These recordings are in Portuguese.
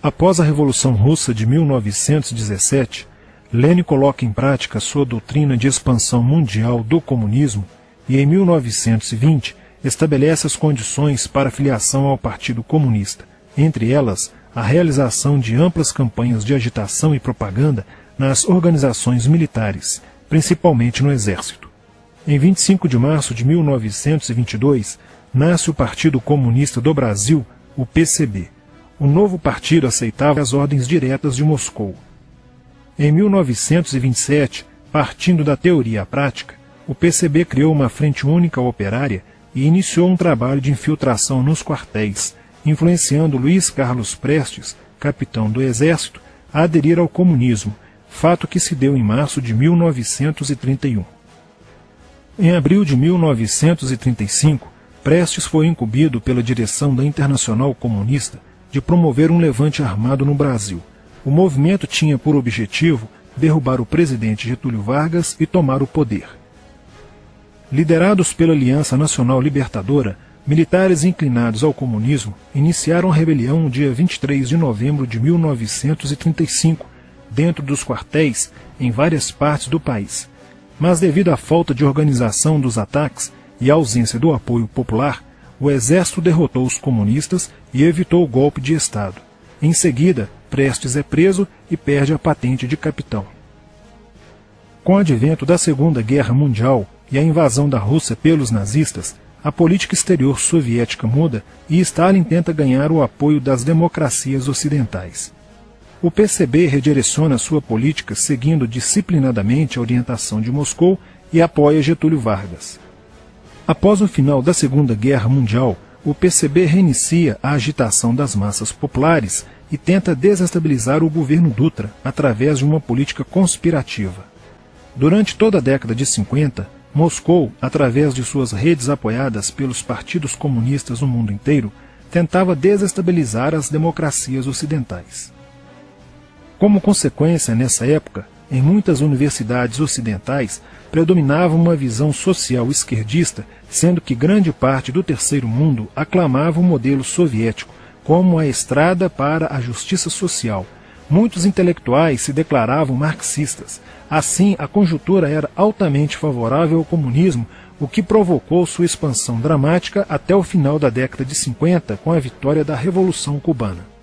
Após a Revolução Russa de 1917, Lenin coloca em prática sua doutrina de expansão mundial do comunismo e, em 1920, estabelece as condições para a filiação ao Partido Comunista, entre elas a realização de amplas campanhas de agitação e propaganda nas organizações militares, principalmente no Exército. Em 25 de março de 1922, nasce o Partido Comunista do Brasil, o PCB. O novo partido aceitava as ordens diretas de Moscou. Em 1927, partindo da teoria à prática, o PCB criou uma frente única operária e iniciou um trabalho de infiltração nos quartéis, influenciando Luiz Carlos Prestes, capitão do Exército, a aderir ao comunismo, fato que se deu em março de 1931. Em abril de 1935, Prestes foi incumbido pela direção da Internacional Comunista de promover um levante armado no Brasil. O movimento tinha por objetivo derrubar o presidente Getúlio Vargas e tomar o poder. Liderados pela Aliança Nacional Libertadora, militares inclinados ao comunismo iniciaram a rebelião no dia 23 de novembro de 1935, dentro dos quartéis em várias partes do país. Mas devido à falta de organização dos ataques e à ausência do apoio popular, o exército derrotou os comunistas e evitou o golpe de Estado. Em seguida, Prestes é preso e perde a patente de capitão. Com o advento da Segunda Guerra Mundial e a invasão da Rússia pelos nazistas, a política exterior soviética muda e Stalin tenta ganhar o apoio das democracias ocidentais. O PCB redireciona sua política seguindo disciplinadamente a orientação de Moscou e apoia Getúlio Vargas. Após o final da Segunda Guerra Mundial, o PCB reinicia a agitação das massas populares e tenta desestabilizar o governo Dutra através de uma política conspirativa. Durante toda a década de 50, Moscou, através de suas redes apoiadas pelos partidos comunistas no mundo inteiro, tentava desestabilizar as democracias ocidentais. Como consequência, nessa época, em muitas universidades ocidentais, predominava uma visão social esquerdista, sendo que grande parte do terceiro mundo aclamava o modelo soviético como a estrada para a justiça social. Muitos intelectuais se declaravam marxistas. Assim, a conjuntura era altamente favorável ao comunismo, o que provocou sua expansão dramática até o final da década de 50, com a vitória da Revolução Cubana.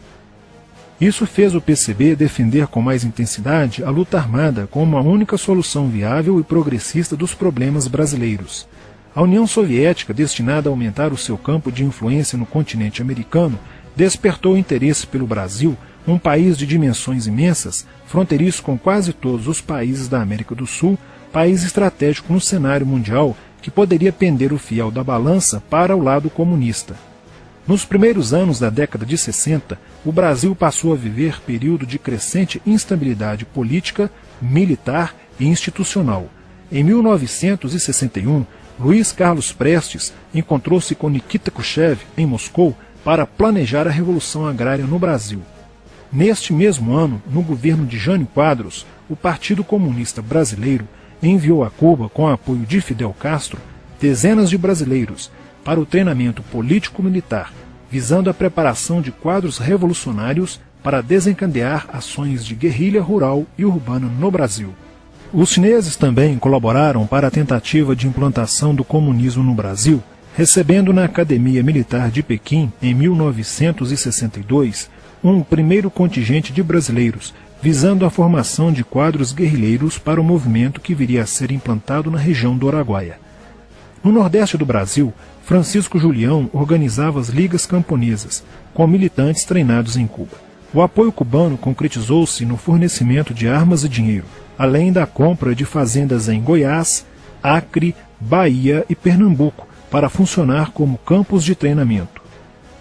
Isso fez o PCB defender com mais intensidade a luta armada como a única solução viável e progressista dos problemas brasileiros. A União Soviética, destinada a aumentar o seu campo de influência no continente americano, despertou interesse pelo Brasil, um país de dimensões imensas, fronteiriço com quase todos os países da América do Sul, país estratégico no cenário mundial que poderia pender o fiel da balança para o lado comunista. Nos primeiros anos da década de 60, o Brasil passou a viver período de crescente instabilidade política, militar e institucional. Em 1961, Luiz Carlos Prestes encontrou-se com Nikita Khrushchev em Moscou para planejar a Revolução Agrária no Brasil. Neste mesmo ano, no governo de Jânio Quadros, o Partido Comunista Brasileiro enviou a Cuba, com apoio de Fidel Castro, dezenas de brasileiros para o treinamento político-militar, visando a preparação de quadros revolucionários para desencadear ações de guerrilha rural e urbana no Brasil. Os chineses também colaboraram para a tentativa de implantação do comunismo no Brasil, recebendo na Academia Militar de Pequim, em 1962, um primeiro contingente de brasileiros, visando a formação de quadros guerrilheiros para o movimento que viria a ser implantado na região do Araguaia. No Nordeste do Brasil, Francisco Julião organizava as ligas camponesas, com militantes treinados em Cuba. O apoio cubano concretizou-se no fornecimento de armas e dinheiro, além da compra de fazendas em Goiás, Acre, Bahia e Pernambuco, para funcionar como campos de treinamento.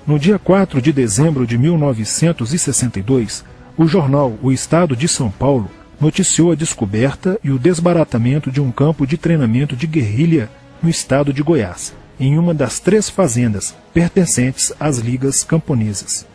No dia 4 de dezembro de 1962, o jornal O Estado de São Paulo noticiou a descoberta e o desbaratamento de um campo de treinamento de guerrilha no estado de Goiás, em uma das 3 fazendas pertencentes às ligas camponesas.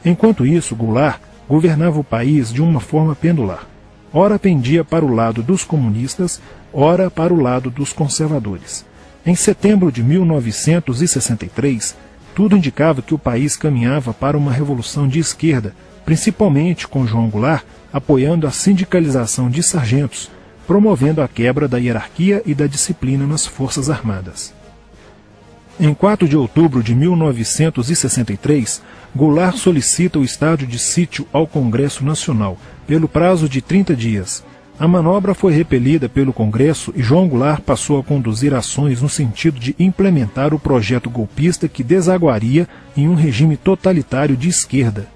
Enquanto isso, Goulart governava o país de uma forma pendular. Ora pendia para o lado dos comunistas, ora para o lado dos conservadores. Em setembro de 1963, tudo indicava que o país caminhava para uma revolução de esquerda, principalmente com João Goulart apoiando a sindicalização de sargentos, promovendo a quebra da hierarquia e da disciplina nas Forças Armadas. Em 4 de outubro de 1963, Goulart solicita o estado de sítio ao Congresso Nacional, pelo prazo de 30 dias. A manobra foi repelida pelo Congresso e João Goulart passou a conduzir ações no sentido de implementar o projeto golpista que desaguaria em um regime totalitário de esquerda.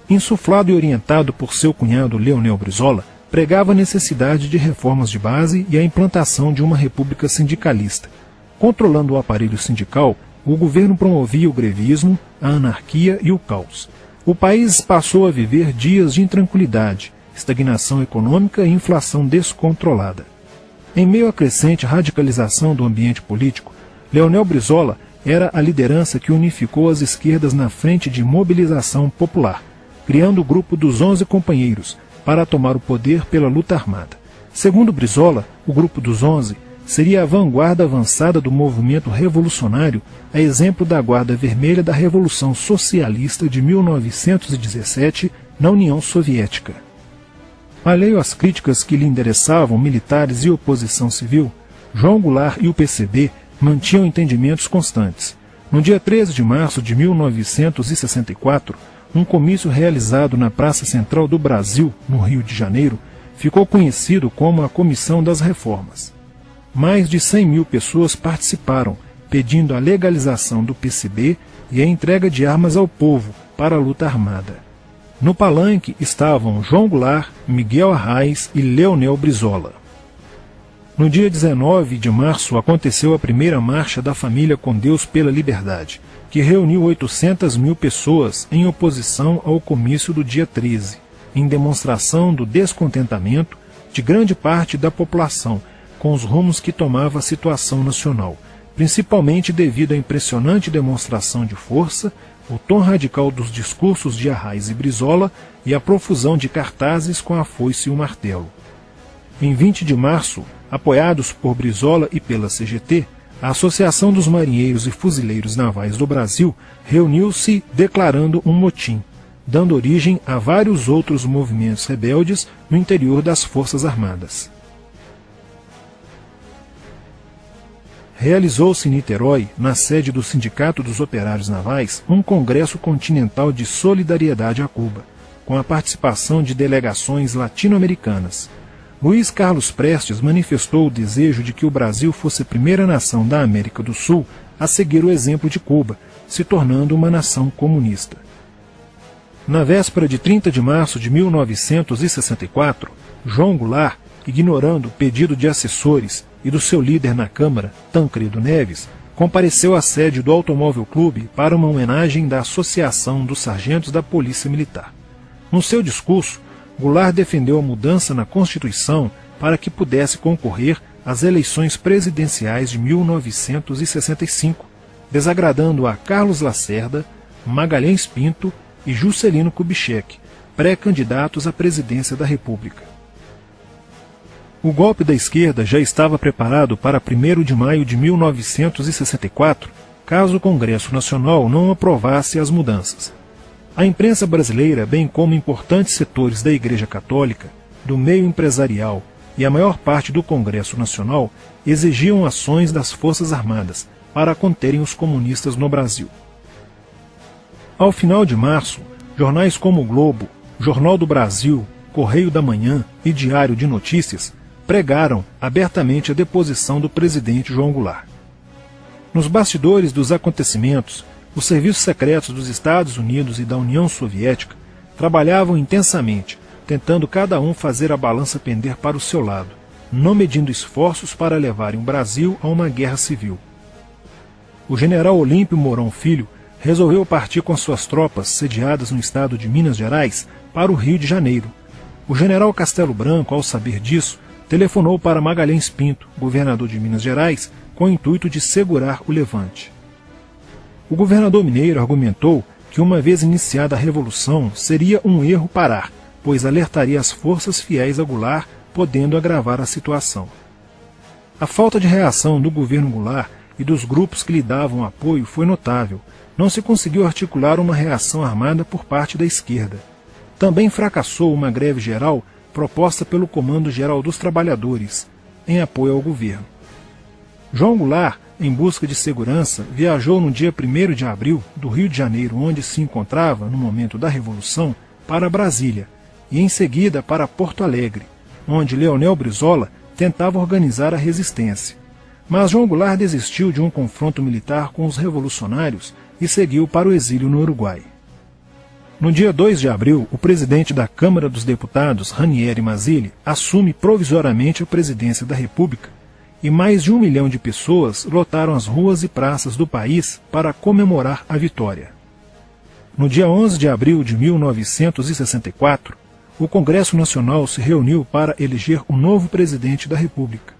Insuflado e orientado por seu cunhado Leonel Brizola, pregava a necessidade de reformas de base e a implantação de uma república sindicalista. Controlando o aparelho sindical, o governo promovia o grevismo, a anarquia e o caos. O país passou a viver dias de intranquilidade, estagnação econômica e inflação descontrolada. Em meio à crescente radicalização do ambiente político, Leonel Brizola era a liderança que unificou as esquerdas na frente de mobilização popular, criando o grupo dos 11 companheiros para tomar o poder pela luta armada. Segundo Brizola, o grupo dos 11 seria a vanguarda avançada do movimento revolucionário, a exemplo da Guarda Vermelha da Revolução Socialista de 1917 na União Soviética. Alheio às críticas que lhe endereçavam militares e oposição civil, João Goulart e o PCB mantinham entendimentos constantes. No dia 13 de março de 1964, um comício realizado na Praça Central do Brasil, no Rio de Janeiro, ficou conhecido como a Comissão das Reformas. Mais de 100 mil pessoas participaram, pedindo a legalização do PCB e a entrega de armas ao povo para a luta armada. No palanque estavam João Goulart, Miguel Arraes e Leonel Brizola. No dia 19 de março aconteceu a primeira Marcha da Família com Deus pela Liberdade, que reuniu 800 mil pessoas em oposição ao comício do dia 13, em demonstração do descontentamento de grande parte da população com os rumos que tomava a situação nacional, principalmente devido à impressionante demonstração de força, o tom radical dos discursos de Arraes e Brizola e a profusão de cartazes com a foice e o martelo. Em 20 de março, apoiados por Brizola e pela CGT, a Associação dos Marinheiros e Fuzileiros Navais do Brasil reuniu-se declarando um motim, dando origem a vários outros movimentos rebeldes no interior das Forças Armadas. Realizou-se em Niterói, na sede do Sindicato dos Operários Navais, um congresso continental de solidariedade a Cuba, com a participação de delegações latino-americanas. Luiz Carlos Prestes manifestou o desejo de que o Brasil fosse a primeira nação da América do Sul a seguir o exemplo de Cuba, se tornando uma nação comunista. Na véspera de 30 de março de 1964, João Goulart, ignorando o pedido de assessores e do seu líder na Câmara, Tancredo Neves, compareceu à sede do Automóvel Clube para uma homenagem da Associação dos Sargentos da Polícia Militar. No seu discurso, Goulart defendeu a mudança na Constituição para que pudesse concorrer às eleições presidenciais de 1965, desagradando a Carlos Lacerda, Magalhães Pinto e Juscelino Kubitschek, pré-candidatos à presidência da República. O golpe da esquerda já estava preparado para 1º de maio de 1964, caso o Congresso Nacional não aprovasse as mudanças. A imprensa brasileira, bem como importantes setores da Igreja Católica, do meio empresarial e a maior parte do Congresso Nacional, exigiam ações das Forças Armadas para conterem os comunistas no Brasil. Ao final de março, jornais como o Globo, Jornal do Brasil, Correio da Manhã e Diário de Notícias pregaram abertamente a deposição do presidente João Goulart. Nos bastidores dos acontecimentos, os serviços secretos dos Estados Unidos e da União Soviética trabalhavam intensamente, tentando cada um fazer a balança pender para o seu lado, não medindo esforços para levarem o Brasil a uma guerra civil. O general Olímpio Mourão Filho resolveu partir com suas tropas, sediadas no estado de Minas Gerais, para o Rio de Janeiro. O general Castelo Branco, ao saber disso, telefonou para Magalhães Pinto, governador de Minas Gerais, com o intuito de segurar o levante. O governador mineiro argumentou que, uma vez iniciada a revolução, seria um erro parar, pois alertaria as forças fiéis a Goulart, podendo agravar a situação. A falta de reação do governo Goulart e dos grupos que lhe davam apoio foi notável. Não se conseguiu articular uma reação armada por parte da esquerda. também fracassou uma greve geral proposta pelo Comando Geral dos Trabalhadores, em apoio ao governo. João Goulart, em busca de segurança, viajou no dia 1º de abril do Rio de Janeiro, onde se encontrava no momento da Revolução, para Brasília, e em seguida para Porto Alegre, onde Leonel Brizola tentava organizar a resistência. Mas João Goulart desistiu de um confronto militar com os revolucionários e seguiu para o exílio no Uruguai. No dia 2 de abril, o presidente da Câmara dos Deputados, Ranieri Mazzilli, assume provisoriamente a presidência da República e mais de 1 milhão de pessoas lotaram as ruas e praças do país para comemorar a vitória. No dia 11 de abril de 1964, o Congresso Nacional se reuniu para eleger o novo presidente da República.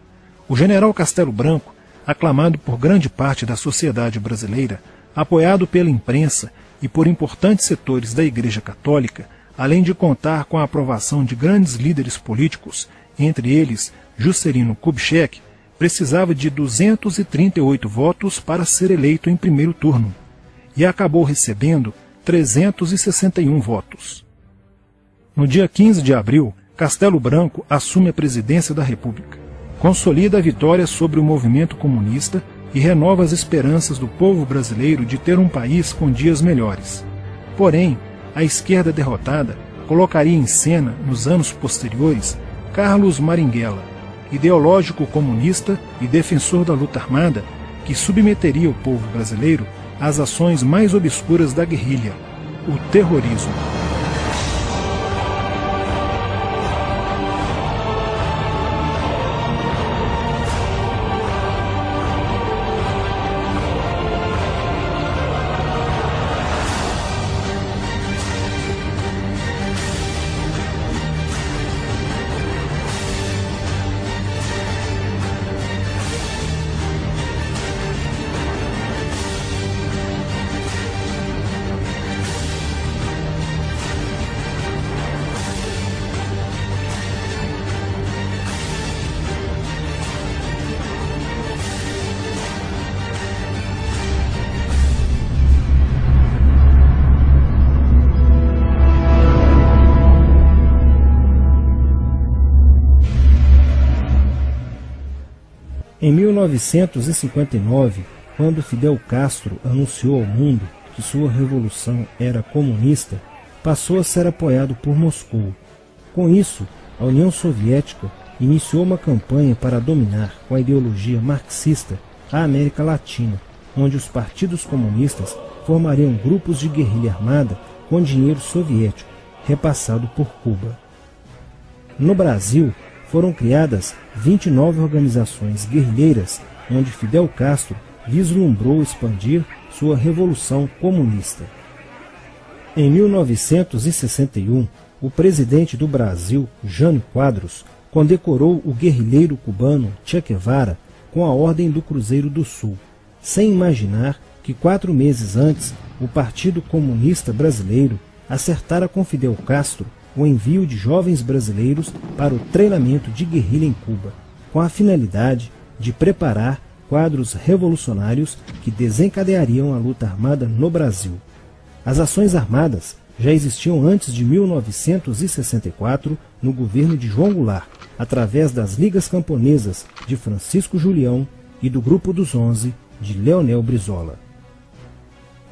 O general Castelo Branco, aclamado por grande parte da sociedade brasileira, apoiado pela imprensa e por importantes setores da Igreja Católica, além de contar com a aprovação de grandes líderes políticos, entre eles Juscelino Kubitschek, precisava de 238 votos para ser eleito em primeiro turno, e acabou recebendo 361 votos. No dia 15 de abril, Castelo Branco assume a presidência da República, consolida a vitória sobre o movimento comunista e renova as esperanças do povo brasileiro de ter um país com dias melhores. Porém, a esquerda derrotada colocaria em cena, nos anos posteriores, Carlos Marighella, ideológico comunista e defensor da luta armada, que submeteria o povo brasileiro às ações mais obscuras da guerrilha, o terrorismo. Em 1959, quando Fidel Castro anunciou ao mundo que sua revolução era comunista, passou a ser apoiado por Moscou. Com isso, a União Soviética iniciou uma campanha para dominar com a ideologia marxista a América Latina, onde os partidos comunistas formariam grupos de guerrilha armada com dinheiro soviético, repassado por Cuba. No Brasil, foram criadas 29 organizações guerrilheiras, onde Fidel Castro vislumbrou expandir sua revolução comunista. Em 1961, o presidente do Brasil, Jânio Quadros, condecorou o guerrilheiro cubano Che Guevara com a Ordem do Cruzeiro do Sul, sem imaginar que 4 meses antes o Partido Comunista Brasileiro acertara com Fidel Castro o envio de jovens brasileiros para o treinamento de guerrilha em Cuba, com a finalidade de preparar quadros revolucionários que desencadeariam a luta armada no Brasil. As ações armadas já existiam antes de 1964 no governo de João Goulart, através das Ligas Camponesas de Francisco Julião e do Grupo dos 11 de Leonel Brizola.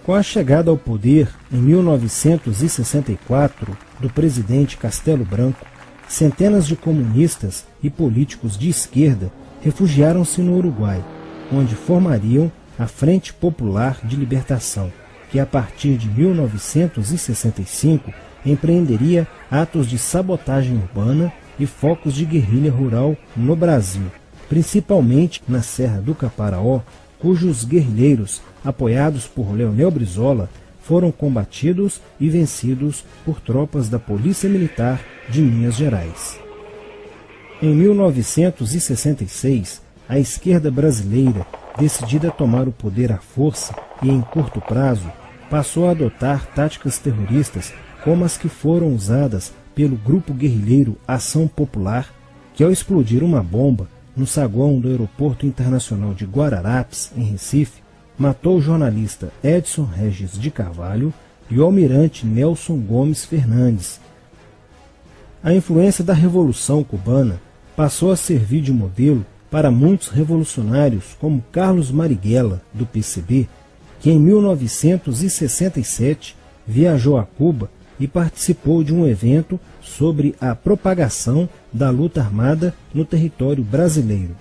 Com a chegada ao poder, em 1964, do presidente Castelo Branco, centenas de comunistas e políticos de esquerda refugiaram-se no Uruguai, onde formariam a Frente Popular de Libertação, que a partir de 1965 empreenderia atos de sabotagem urbana e focos de guerrilha rural no Brasil, principalmente na Serra do Caparaó, cujos guerrilheiros, apoiados por Leonel Brizola, foram combatidos e vencidos por tropas da Polícia Militar de Minas Gerais. Em 1966, a esquerda brasileira, decidida a tomar o poder à força e em curto prazo, passou a adotar táticas terroristas como as que foram usadas pelo grupo guerrilheiro Ação Popular, que ao explodir uma bomba no saguão do Aeroporto Internacional de Guararapes, em Recife, matou o jornalista Edson Regis de Carvalho e o almirante Nelson Gomes Fernandes, A influência da Revolução Cubana passou a servir de modelo para muitos revolucionários como Carlos Marighella, do PCB, que em 1967 viajou a Cuba e participou de um evento sobre a propagação da luta armada no território brasileiro.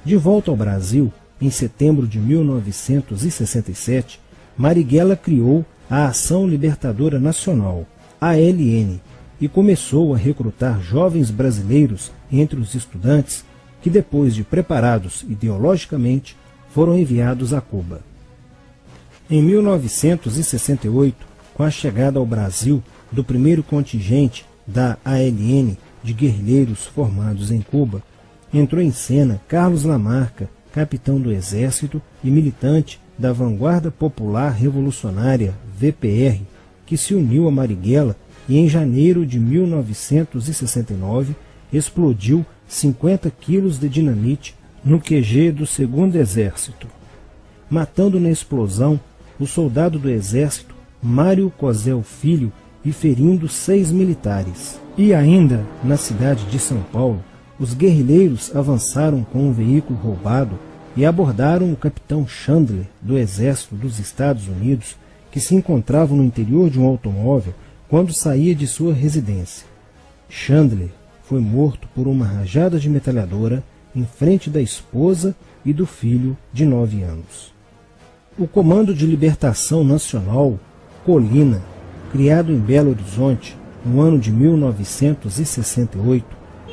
De volta ao Brasil, em setembro de 1967, Marighella criou a Ação Libertadora Nacional, ALN, e começou a recrutar jovens brasileiros entre os estudantes que, depois de preparados ideologicamente, foram enviados a Cuba. Em 1968, com a chegada ao Brasil do primeiro contingente da ALN de guerrilheiros formados em Cuba, entrou em cena Carlos Lamarca, capitão do Exército e militante da Vanguarda Popular Revolucionária, VPR, que se uniu a Marighella e em janeiro de 1969 explodiu 50 quilos de dinamite no QG do 2º Exército, matando na explosão o soldado do Exército Mário Cosel Filho e ferindo 6 militares. E ainda, na cidade de São Paulo, os guerrilheiros avançaram com um veículo roubado e abordaram o capitão Chandler, do Exército dos Estados Unidos, que se encontrava no interior de um automóvel quando saía de sua residência. Chandler foi morto por uma rajada de metralhadora em frente da esposa e do filho de 9 anos. O Comando de Libertação Nacional, Colina, criado em Belo Horizonte no ano de 1968,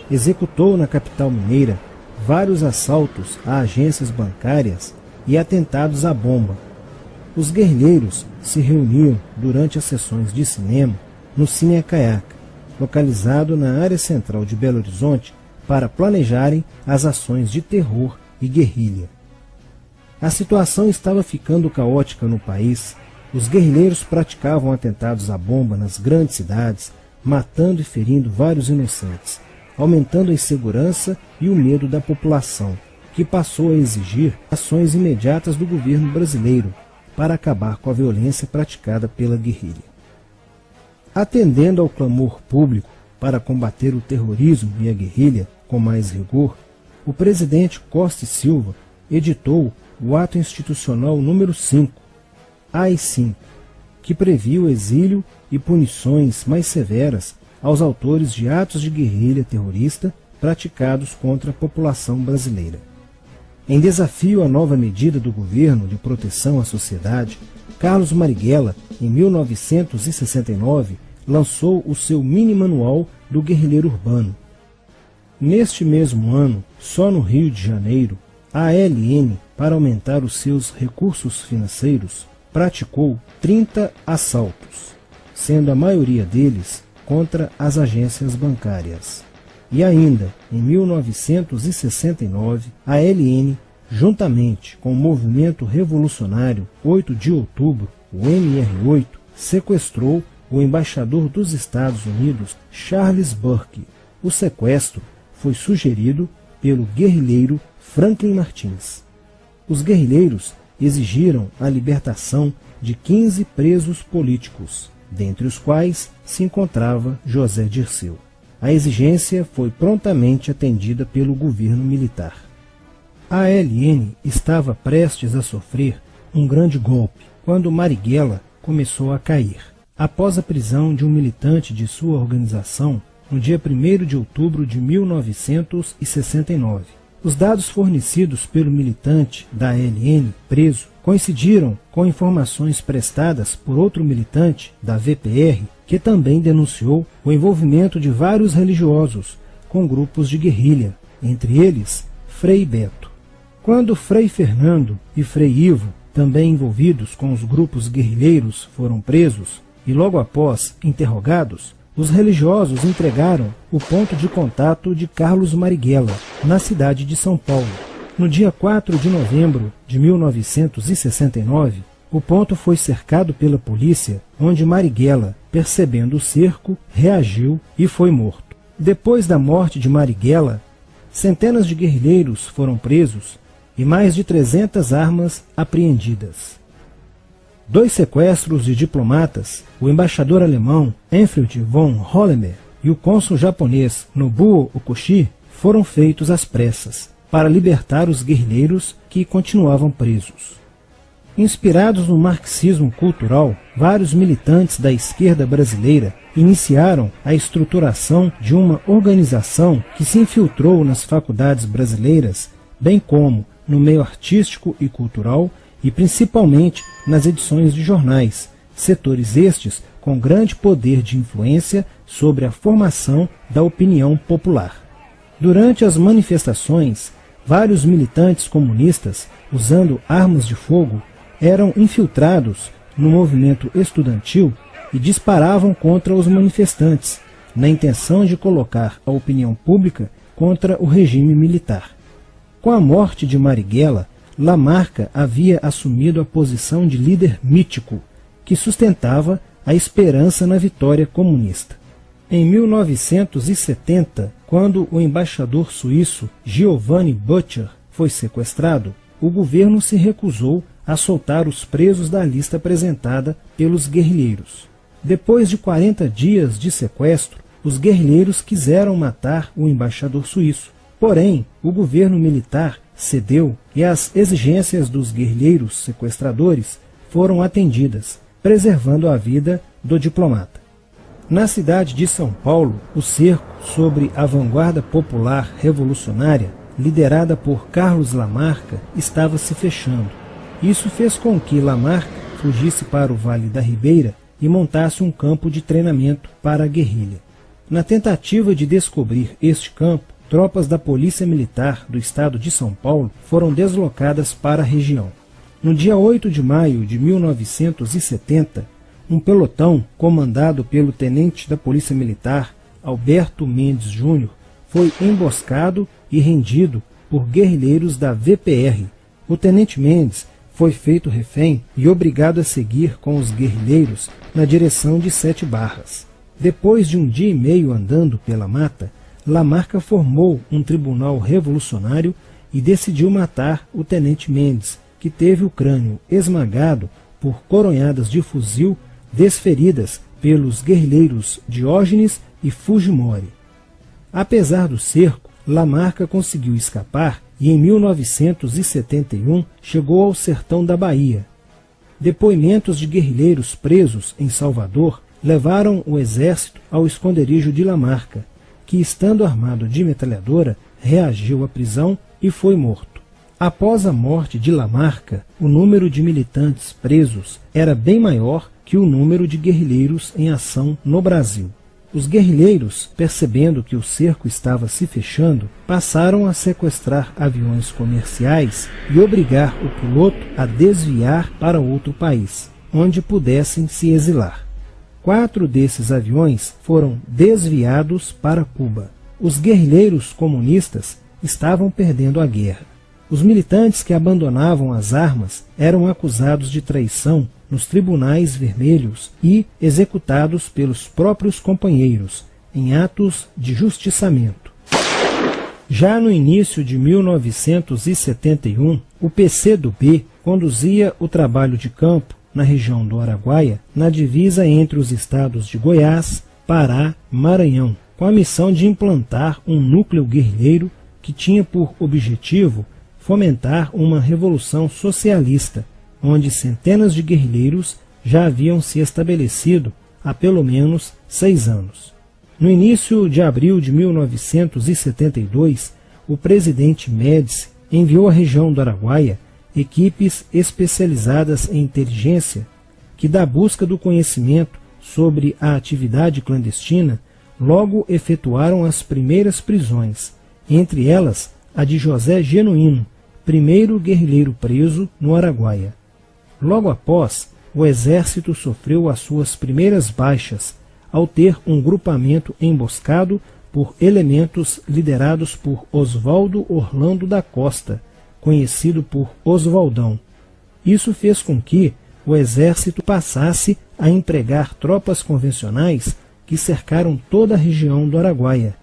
executou na capital mineira vários assaltos a agências bancárias e atentados à bomba. Os guerrilheiros se reuniam durante as sessões de cinema no Cine Caiaca, localizado na área central de Belo Horizonte, para planejarem as ações de terror e guerrilha. A situação estava ficando caótica no país. Os guerrilheiros praticavam atentados à bomba nas grandes cidades, matando e ferindo vários inocentes, aumentando a insegurança e o medo da população, que passou a exigir ações imediatas do governo brasileiro para acabar com a violência praticada pela guerrilha. Atendendo ao clamor público para combater o terrorismo e a guerrilha com mais rigor, o presidente Costa e Silva editou o Ato Institucional número 5, AI-5, que previa o exílio e punições mais severas aos autores de atos de guerrilha terrorista praticados contra a população brasileira. Em desafio à nova medida do governo de proteção à sociedade, Carlos Marighella, em 1969, lançou o seu mini-manual do guerrilheiro urbano. Neste mesmo ano, só no Rio de Janeiro, a ALN, para aumentar os seus recursos financeiros, praticou 30 assaltos, sendo a maioria deles contra as agências bancárias. E ainda, em 1969, a ALN, juntamente com o movimento revolucionário 8 de outubro, o MR8, sequestrou o embaixador dos Estados Unidos, Charles Burke. O sequestro foi sugerido pelo guerrilheiro Franklin Martins. Os guerrilheiros exigiram a libertação de 15 presos políticos, dentre os quais se encontrava José Dirceu. A exigência foi prontamente atendida pelo governo militar. A ALN estava prestes a sofrer um grande golpe quando Marighella começou a cair. Após a prisão de um militante de sua organização, no dia 1º de outubro de 1969. Os dados fornecidos pelo militante da ALN preso coincidiram com informações prestadas por outro militante da VPR, que também denunciou o envolvimento de vários religiosos com grupos de guerrilha, entre eles Frei Beto. Quando Frei Fernando e Frei Ivo, também envolvidos com os grupos guerrilheiros, foram presos e logo após interrogados, os religiosos entregaram o ponto de contato de Carlos Marighella, na cidade de São Paulo. No dia 4 de novembro de 1969, o ponto foi cercado pela polícia, onde Marighella, percebendo o cerco, reagiu e foi morto. Depois da morte de Marighella, centenas de guerrilheiros foram presos e mais de 300 armas apreendidas. 2 sequestros de diplomatas, o embaixador alemão Enfield von Hollemer e o cônsul japonês Nobuo Okushi foram feitos às pressas para libertar os guerrilheiros que continuavam presos. Inspirados no marxismo cultural, vários militantes da esquerda brasileira iniciaram a estruturação de uma organização que se infiltrou nas faculdades brasileiras, bem como no meio artístico e cultural e principalmente nas edições de jornais, setores estes com grande poder de influência sobre a formação da opinião popular. Durante as manifestações, vários militantes comunistas, usando armas de fogo, eram infiltrados no movimento estudantil e disparavam contra os manifestantes, na intenção de colocar a opinião pública contra o regime militar. Com a morte de Marighella, Lamarca havia assumido a posição de líder mítico, que sustentava a esperança na vitória comunista. Em 1970, quando o embaixador suíço Giovanni Butcher foi sequestrado, o governo se recusou a soltar os presos da lista apresentada pelos guerrilheiros. Depois de 40 dias de sequestro, os guerrilheiros quiseram matar o embaixador suíço. Porém, o governo militar cedeu e as exigências dos guerrilheiros sequestradores foram atendidas, preservando a vida do diplomata. Na cidade de São Paulo, o cerco sobre a vanguarda popular revolucionária, liderada por Carlos Lamarca, estava se fechando. Isso fez com que Lamarca fugisse para o Vale da Ribeira e montasse um campo de treinamento para a guerrilha. Na tentativa de descobrir este campo, tropas da Polícia Militar do estado de São Paulo foram deslocadas para a região. No dia 8 de maio de 1970, um pelotão comandado pelo tenente da Polícia Militar, Alberto Mendes Júnior, foi emboscado e rendido por guerrilheiros da VPR. O tenente Mendes foi feito refém e obrigado a seguir com os guerrilheiros na direção de Sete Barras. Depois de um dia e meio andando pela mata, Lamarca formou um tribunal revolucionário e decidiu matar o tenente Mendes, que teve o crânio esmagado por coronhadas de fuzil desferidas pelos guerrilheiros Diógenes e Fujimori. Apesar do cerco, Lamarca conseguiu escapar e em 1971 chegou ao sertão da Bahia. Depoimentos de guerrilheiros presos em Salvador levaram o exército ao esconderijo de Lamarca, que, estando armado de metralhadora, reagiu à prisão e foi morto. Após a morte de Lamarca, o número de militantes presos era bem maior que o número de guerrilheiros em ação no Brasil. Os guerrilheiros, percebendo que o cerco estava se fechando, passaram a sequestrar aviões comerciais e obrigar o piloto a desviar para outro país, onde pudessem se exilar. 4 desses aviões foram desviados para Cuba. Os guerrilheiros comunistas estavam perdendo a guerra. Os militantes que abandonavam as armas eram acusados de traição nos tribunais vermelhos e executados pelos próprios companheiros, em atos de justiçamento. Já no início de 1971, o PCdoB conduzia o trabalho de campo na região do Araguaia, na divisa entre os estados de Goiás, Pará e Maranhão, com a missão de implantar um núcleo guerrilheiro que tinha por objetivo fomentar uma revolução socialista, onde centenas de guerrilheiros já haviam se estabelecido há pelo menos 6 anos. No início de abril de 1972, o presidente Médici enviou à região do Araguaia equipes especializadas em inteligência que, da busca do conhecimento sobre a atividade clandestina, logo efetuaram as primeiras prisões, entre elas a de José Genuíno, primeiro guerrilheiro preso no Araguaia. Logo após, o exército sofreu as suas primeiras baixas, ao ter um grupamento emboscado por elementos liderados por Oswaldo Orlando da Costa, conhecido por Oswaldão. Isso fez com que o exército passasse a empregar tropas convencionais que cercaram toda a região do Araguaia.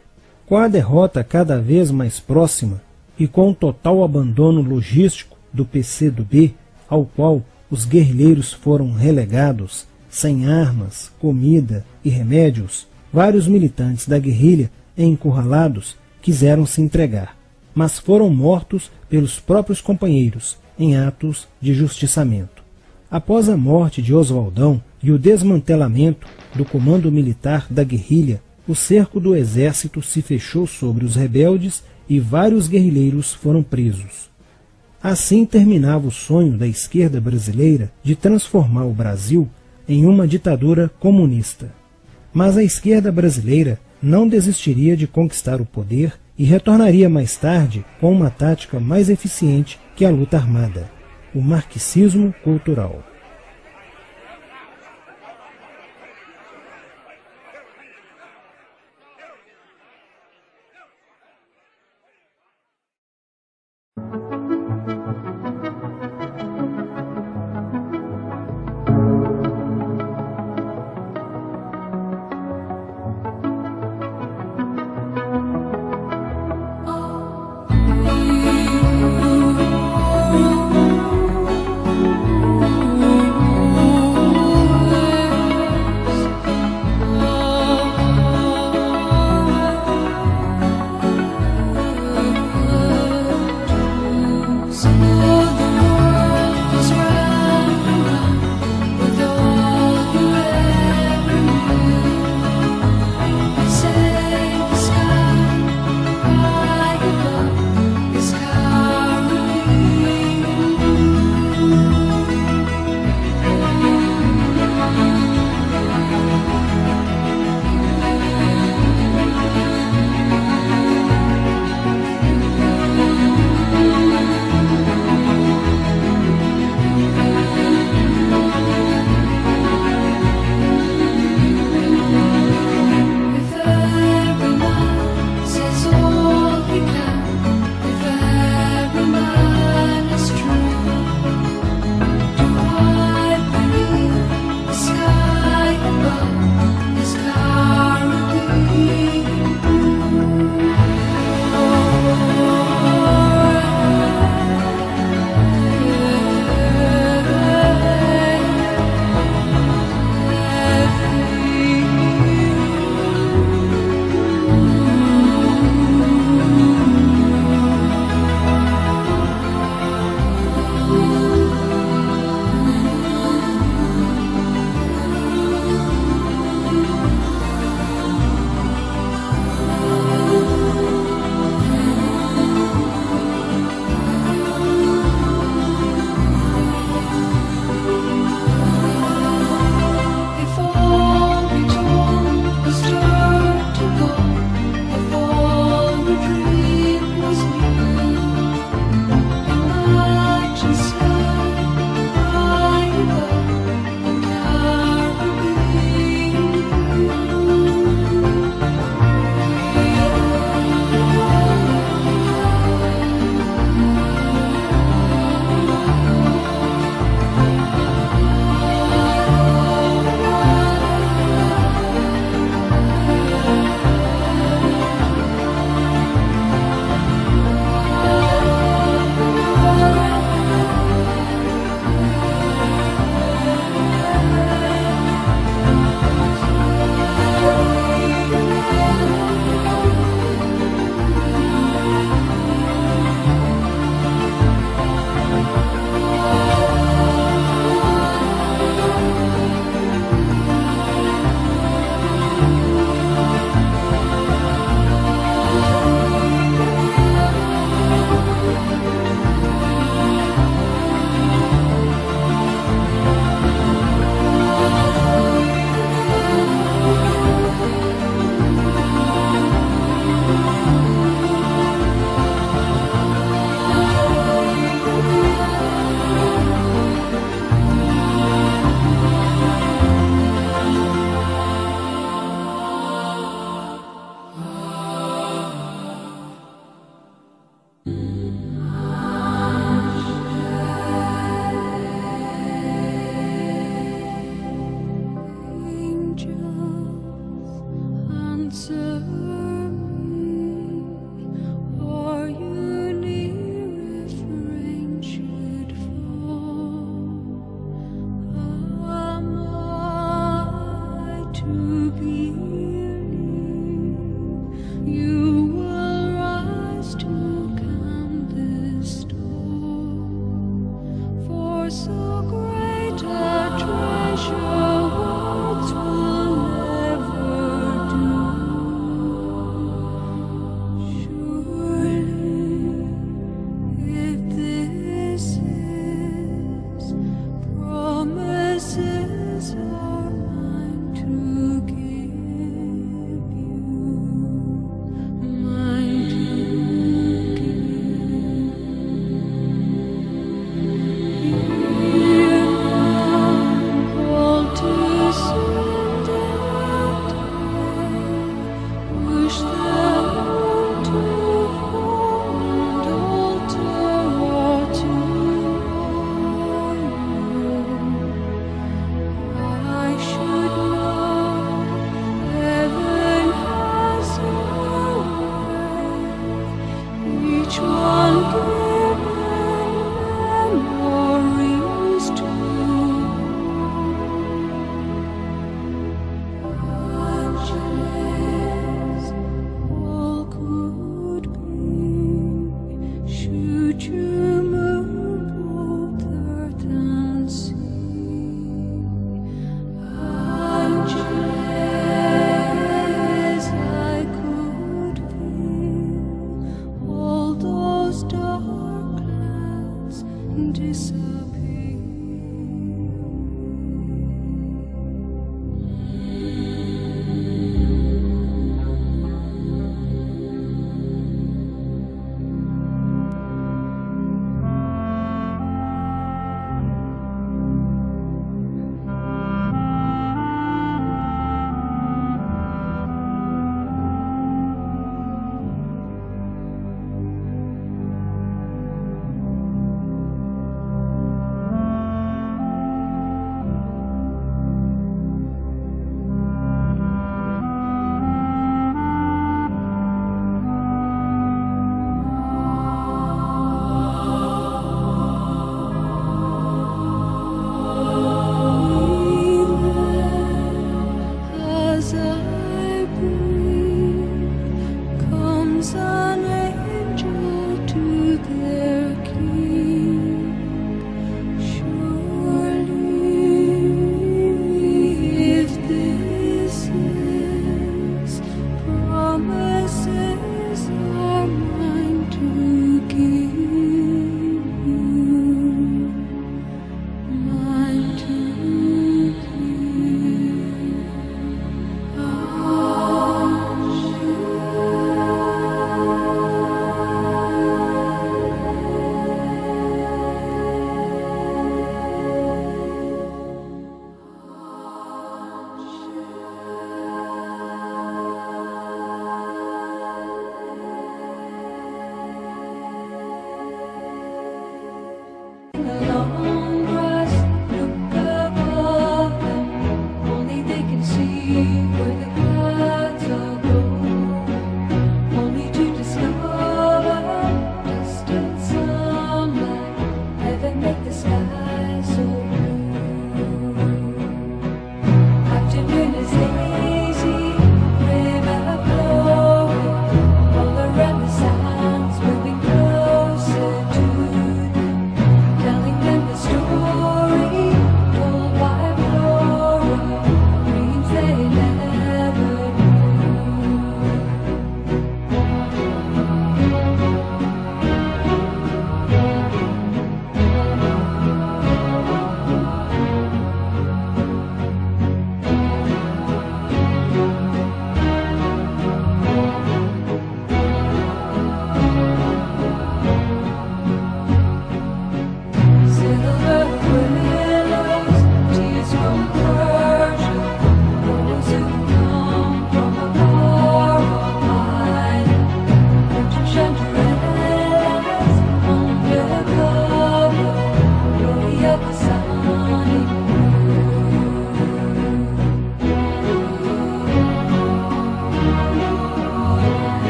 Com a derrota cada vez mais próxima e com o total abandono logístico do PCdoB, ao qual os guerrilheiros foram relegados, sem armas, comida e remédios, vários militantes da guerrilha encurralados quiseram se entregar, mas foram mortos pelos próprios companheiros em atos de justiçamento. Após a morte de Oswaldão e o desmantelamento do comando militar da guerrilha, o cerco do exército se fechou sobre os rebeldes e vários guerrilheiros foram presos. Assim terminava o sonho da esquerda brasileira de transformar o Brasil em uma ditadura comunista. Mas a esquerda brasileira não desistiria de conquistar o poder e retornaria mais tarde com uma tática mais eficiente que a luta armada: o marxismo cultural.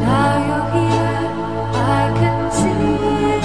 Now you're here, I can see.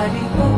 mariposa.